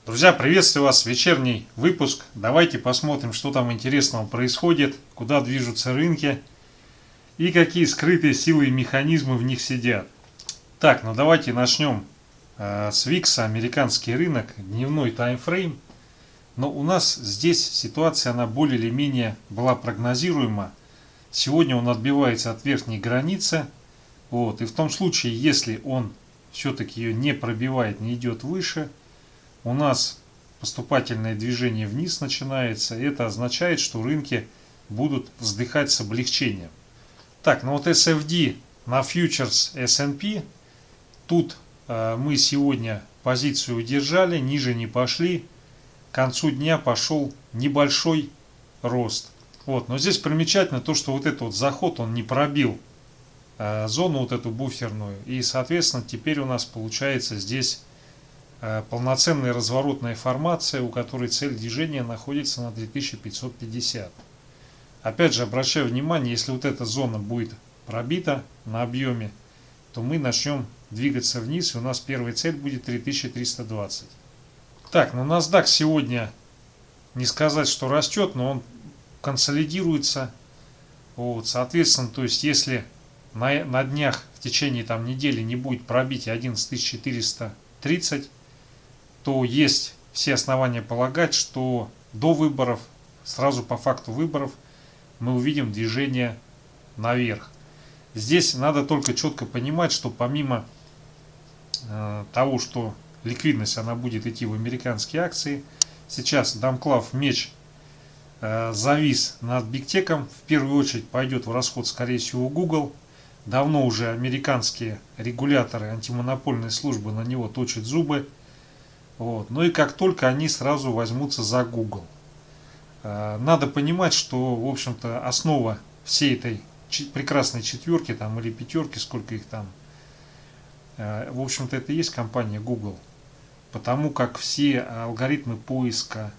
Друзья, приветствую вас, вечерний выпуск. Давайте посмотрим, что там интересного происходит, куда движутся рынки и какие скрытые силы и механизмы в них сидят. Так, ну давайте начнем с Викса, американский рынок, дневной таймфрейм. Но у нас здесь ситуация, она более или менее была прогнозируема. Сегодня он отбивается от верхней границы. Вот, и в том случае, если он все-таки ее не пробивает, не идет выше, у нас поступательное движение вниз начинается. Это означает, что рынки будут вздыхать с облегчением. Так, ну вот SFD на фьючерс S&P. Тут мы сегодня позицию удержали, ниже не пошли. К концу дня пошел небольшой рост. Вот, но здесь примечательно то, что вот этот вот заход, он не пробил зону вот эту буферную. И, соответственно, теперь у нас получается здесь полноценная разворотная формация, у которой цель движения находится на 3550. Опять же, обращаю внимание, если вот эта зона будет пробита на объеме, то мы начнем двигаться вниз, и у нас первая цель будет 3320. Так, ну NASDAQ сегодня не сказать, что растет, но он консолидируется. Вот, соответственно, то есть если на днях в течение там недели не будет пробития 11430, то есть все основания полагать, что до выборов, сразу по факту выборов, мы увидим движение наверх. Здесь надо только четко понимать, что помимо того, что ликвидность она будет идти в американские акции, сейчас Дамклав меч завис над бигтеком, в первую очередь пойдет в расход, скорее всего, Google. Давно уже американские регуляторы, антимонопольные службы на него точат зубы. Вот. Ну и как только они сразу возьмутся за Google. Надо понимать, что, в общем-то, основа всей этой прекрасной четверки там, или пятерки, сколько их там, в общем-то, это и есть компания Google. Потому как все алгоритмы поиска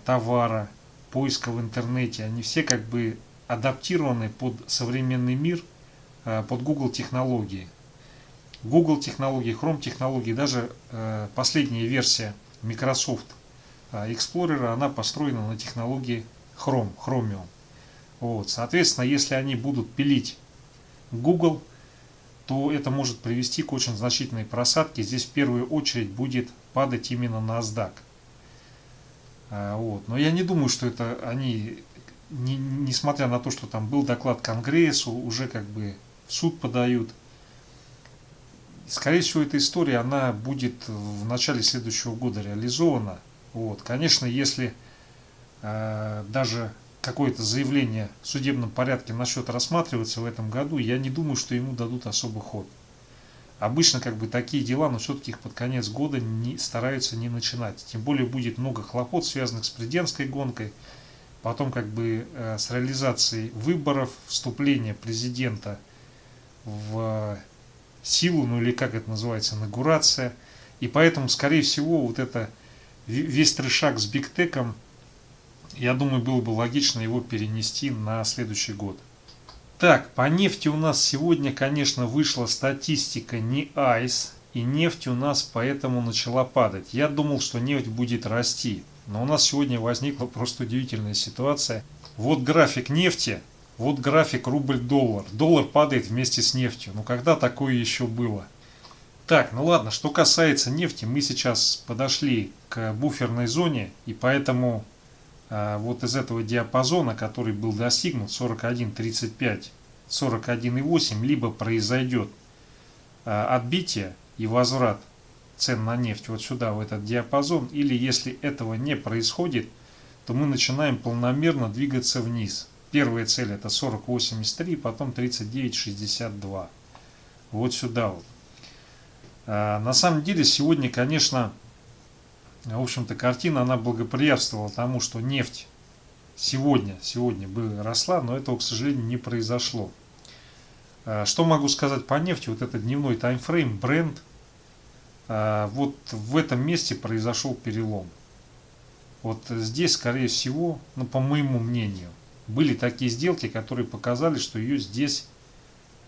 товара, поиска в интернете, они все как бы адаптированы под современный мир, под Google технологии. Google технологии, Chrome технологии, даже последняя версия Microsoft Explorer, она построена на технологии Chromium. Вот, соответственно, если они будут пилить Google, то это может привести к очень значительной просадке. Здесь в первую очередь будет падать именно NASDAQ. Вот. Но я не думаю, что это они, несмотря на то, что там был доклад Конгрессу, уже как бы в суд подают. Скорее всего, эта история, она будет в начале следующего года реализована. Вот. Конечно, если даже какое-то заявление в судебном порядке насчет рассматриваться в этом году, я не думаю, что ему дадут особый ход. Обычно как бы такие дела, но все-таки их под конец года стараются не начинать. Тем более будет много хлопот, связанных с президентской гонкой, потом как бы с реализацией выборов, вступления президента в силу, ну или как это называется, инаугурация. И поэтому, скорее всего, вот это весь трешак с бигтеком, я думаю, было бы логично его перенести на следующий год. Так, по нефти у нас сегодня, конечно, вышла статистика не ICE, и нефть у нас поэтому начала падать. Я думал, что нефть будет расти, но у нас сегодня возникла просто удивительная ситуация. Вот график нефти, вот график рубль-доллар. Доллар падает вместе с нефтью. Ну когда такое еще было? Так, ну ладно, что касается нефти, мы сейчас подошли к буферной зоне, и поэтому вот из этого диапазона, который был достигнут 41.35, 41.8, либо произойдет отбитие и возврат цен на нефть вот сюда, в этот диапазон, или если этого не происходит, то мы начинаем полномерно двигаться вниз. Первая цель это 40.83, потом 39.62. Вот сюда вот. На самом деле сегодня, конечно, в общем-то, картина, она благоприятствовала тому, что нефть сегодня бы росла, но этого, к сожалению, не произошло. Что могу сказать по нефти? Вот это дневной таймфрейм, Brent, вот в этом месте произошел перелом. Вот здесь, скорее всего, ну, по моему мнению, были такие сделки, которые показали, что ее здесь,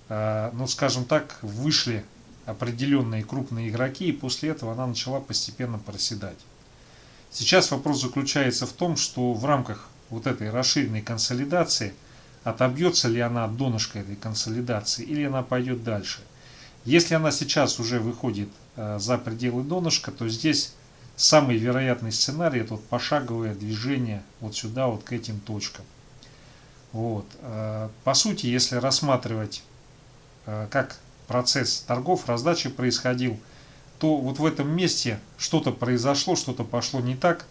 ну, скажем так, вышли определенные крупные игроки, и после этого она начала постепенно проседать. Сейчас вопрос заключается в том, что в рамках вот этой расширенной консолидации отобьется ли она от донышка этой консолидации или она пойдет дальше. Если она сейчас уже выходит за пределы донышка, то здесь самый вероятный сценарий — это вот пошаговое движение вот сюда, вот к этим точкам. Вот. По сути, если рассматривать, как процесс торгов, раздачи происходил, то вот в этом месте что-то произошло, что-то пошло не так.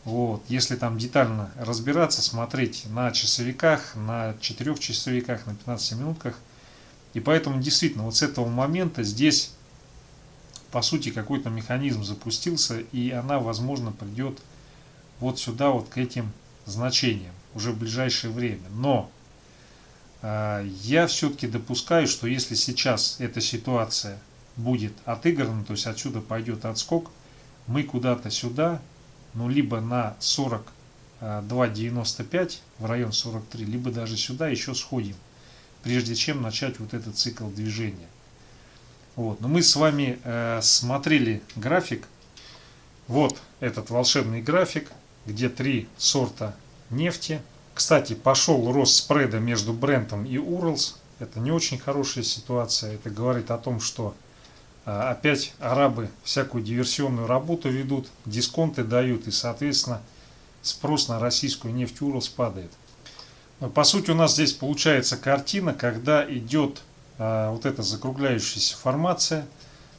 Вот. Если там детально разбираться, смотреть на часовиках, на 4-часовиках, на 15-минутках. И поэтому действительно вот с этого момента здесь по сути какой-то механизм запустился, и она, возможно, придет вот сюда, вот к этим значениям уже в ближайшее время. Но я все-таки допускаю, что если сейчас эта ситуация будет отыграна, то есть отсюда пойдет отскок, мы куда-то сюда, ну либо на 42.95 в район 43, либо даже сюда еще сходим, прежде чем начать вот этот цикл движения. Вот. Но мы с вами смотрели график. Вот этот волшебный график, где 3 сорта нефти. Кстати, пошел рост спреда между Брентом и Уралс. Это не очень хорошая ситуация. Это говорит о том, что опять арабы всякую диверсионную работу ведут, дисконты дают, и, соответственно, спрос на российскую нефть Уралс падает. По сути, у нас здесь получается картина, когда идет вот эта закругляющаяся формация.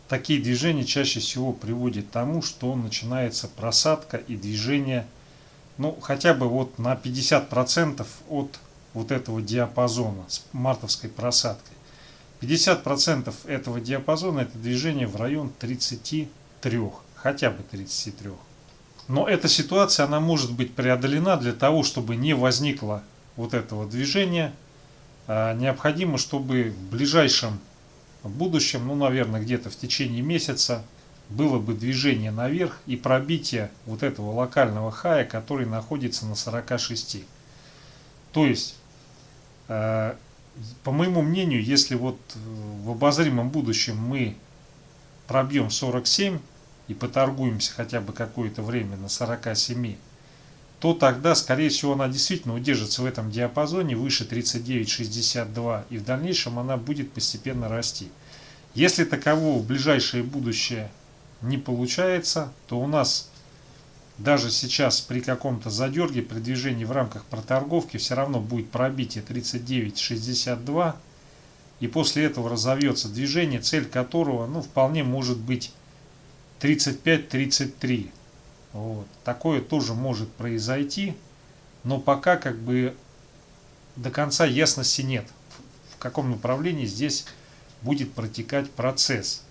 Такие движения чаще всего приводят к тому, что начинается просадка и движение, ну, хотя бы вот на 50% от вот этого диапазона с мартовской просадкой. 50% этого диапазона — это движение в район 33, хотя бы 33. Но эта ситуация, она может быть преодолена. Для того, чтобы не возникло вот этого движения, необходимо, чтобы в ближайшем будущем, ну, наверное, где-то в течение месяца, было бы движение наверх и пробитие вот этого локального хая, который находится на 46. То есть, по моему мнению, если вот в обозримом будущем мы пробьем 47 и поторгуемся хотя бы какое-то время на 47, то тогда, скорее всего, она действительно удержится в этом диапазоне выше 39.62, и в дальнейшем она будет постепенно расти. Если такового в ближайшее будущее не получается, то у нас даже сейчас при каком-то задерге, при движении в рамках проторговки, все равно будет пробитие 39.62, и после этого разовьется движение, цель которого, ну, вполне может быть 35-33. Вот. Такое тоже может произойти, но пока как бы до конца ясности нет, в каком направлении здесь будет протекать процесс.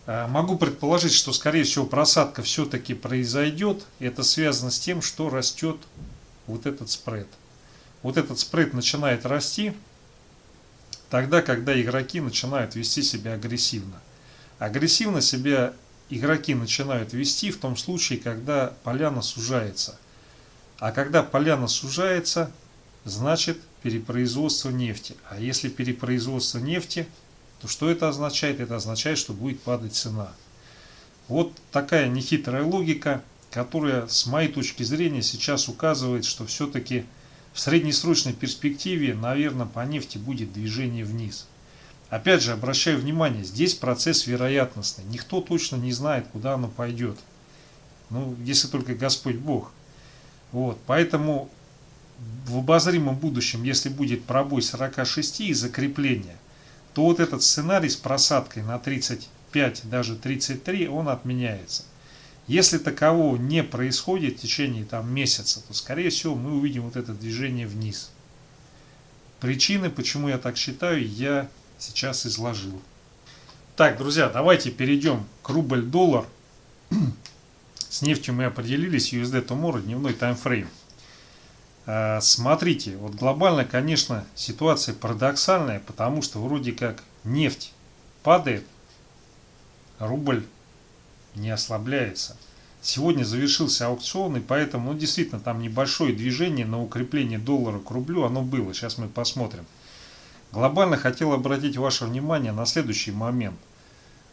Могу предположить, что скорее всего просадка все-таки произойдет. Это связано с тем, что растет вот этот спред. Вот этот спред начинает расти тогда, когда игроки начинают вести себя агрессивно. Агрессивно себя игроки начинают вести в том случае, когда поляна сужается. А когда поляна сужается, значит перепроизводство нефти. А если перепроизводство нефти, то что это означает? Это означает, что будет падать цена. Вот такая нехитрая логика, которая, с моей точки зрения, сейчас указывает, что все-таки в среднесрочной перспективе, наверное, по нефти будет движение вниз. Опять же, обращаю внимание, здесь процесс вероятностный. Никто точно не знает, куда оно пойдет. Ну, если только Господь Бог. Вот, поэтому в обозримом будущем, если будет пробой 46 и закрепление, то вот этот сценарий с просадкой на 35, даже 33, он отменяется. Если такового не происходит в течение там месяца, то, скорее всего, мы увидим вот это движение вниз. Причины, почему я так считаю, я сейчас изложил. Так, друзья, давайте перейдем к рубль-доллар. С нефтью мы определились, USD Tomorrow, дневной таймфрейм. Смотрите, вот глобально, конечно, ситуация парадоксальная, потому что вроде как нефть падает, рубль не ослабляется. Сегодня завершился аукцион, и поэтому, ну, действительно, там небольшое движение на укрепление доллара к рублю, оно было. Сейчас мы посмотрим. Глобально хотел обратить ваше внимание на следующий момент.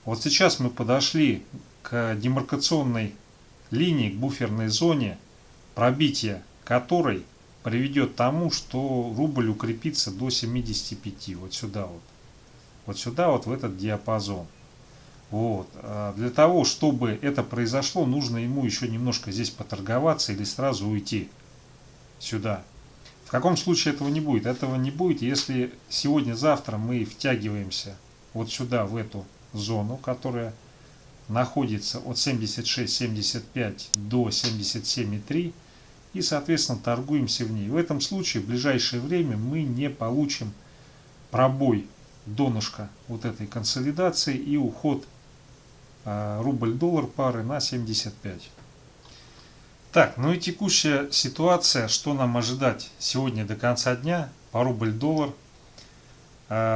Вот сейчас мы подошли к демаркационной линии, к буферной зоне, пробитие которой приведет к тому, что рубль укрепится до 75, вот сюда вот. Вот сюда вот в этот диапазон. Вот. А для того, чтобы это произошло, нужно ему еще немножко здесь поторговаться или сразу уйти сюда. В каком случае этого не будет? Этого не будет, если сегодня-завтра мы втягиваемся вот сюда, в эту зону, которая находится от 76,75 до 77,3 и, соответственно, торгуемся в ней. В этом случае в ближайшее время мы не получим пробой донышка вот этой консолидации и уход рубль-доллар пары на 75. Так, ну и текущая ситуация, что нам ожидать сегодня до конца дня по рубль-доллар.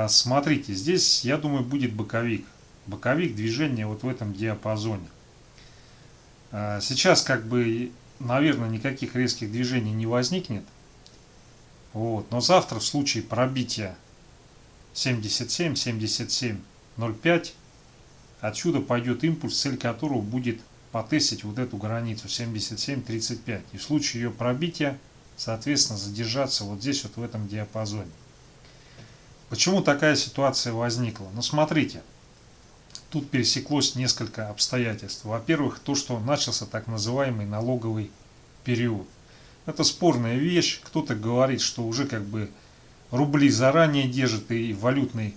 Смотрите, здесь, я думаю, будет боковик. Боковик движения вот в этом диапазоне. Сейчас, как бы, наверное, никаких резких движений не возникнет. Вот, но завтра в случае пробития 77, 77,05 отсюда пойдет импульс, цель которого будет потестить вот эту границу 77,35. И в случае ее пробития, соответственно, задержаться вот здесь, вот в этом диапазоне. Почему такая ситуация возникла? Ну, смотрите, тут пересеклось несколько обстоятельств. Во-первых, то, что начался так называемый налоговый период. Это спорная вещь. Кто-то говорит, что уже как бы рубли заранее держат и валютный,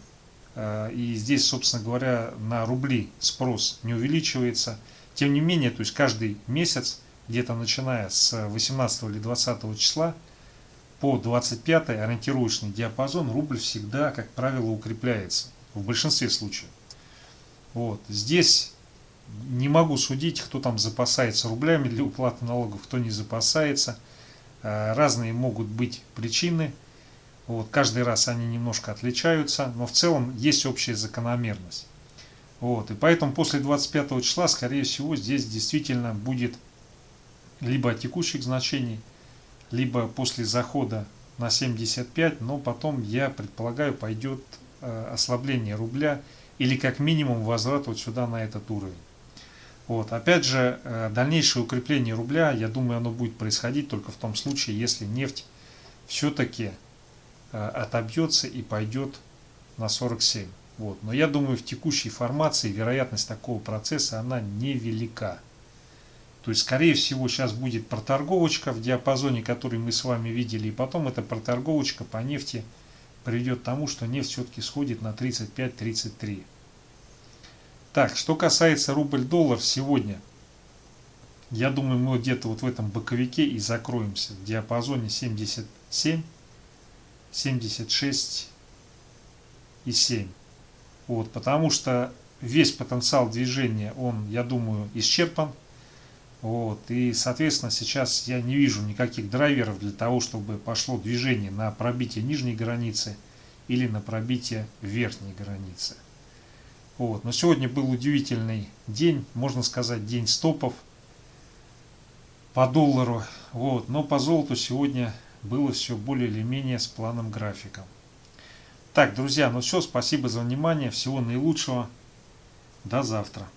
и здесь, собственно говоря, на рубли спрос не увеличивается. Тем не менее, то есть каждый месяц, где-то начиная с 18 или 20 числа по 25 ориентировочный диапазон, рубль всегда, как правило, укрепляется. В большинстве случаев. Вот. Здесь не могу судить, кто там запасается рублями для уплаты налогов, кто не запасается. Разные могут быть причины. Вот. Каждый раз они немножко отличаются, но в целом есть общая закономерность. Вот, и поэтому после 25 числа, скорее всего, здесь действительно будет либо от текущих значений, либо после захода на 75, но потом, я предполагаю, пойдет ослабление рубля или как минимум возврат вот сюда на этот уровень. Вот, опять же, дальнейшее укрепление рубля, я думаю, оно будет происходить только в том случае, если нефть все-таки отобьется и пойдет на 47. Вот. Но я думаю, в текущей формации вероятность такого процесса, она невелика. То есть, скорее всего, сейчас будет проторговочка в диапазоне, который мы с вами видели, и потом эта проторговочка по нефти приведет к тому, что нефть все-таки сходит на 35-33. Так, что касается рубль-доллар сегодня, я думаю, мы где-то вот в этом боковике и закроемся в диапазоне 77, 76 и 7. Вот, потому что весь потенциал движения, он, я думаю, исчерпан. Вот, и, соответственно, сейчас я не вижу никаких драйверов для того, чтобы пошло движение на пробитие нижней границы или на пробитие верхней границы. Вот, но сегодня был удивительный день, можно сказать, день стопов по доллару. Вот, но по золоту сегодня было все более или менее с планом графиком. Так, друзья, ну все, спасибо за внимание, всего наилучшего, до завтра.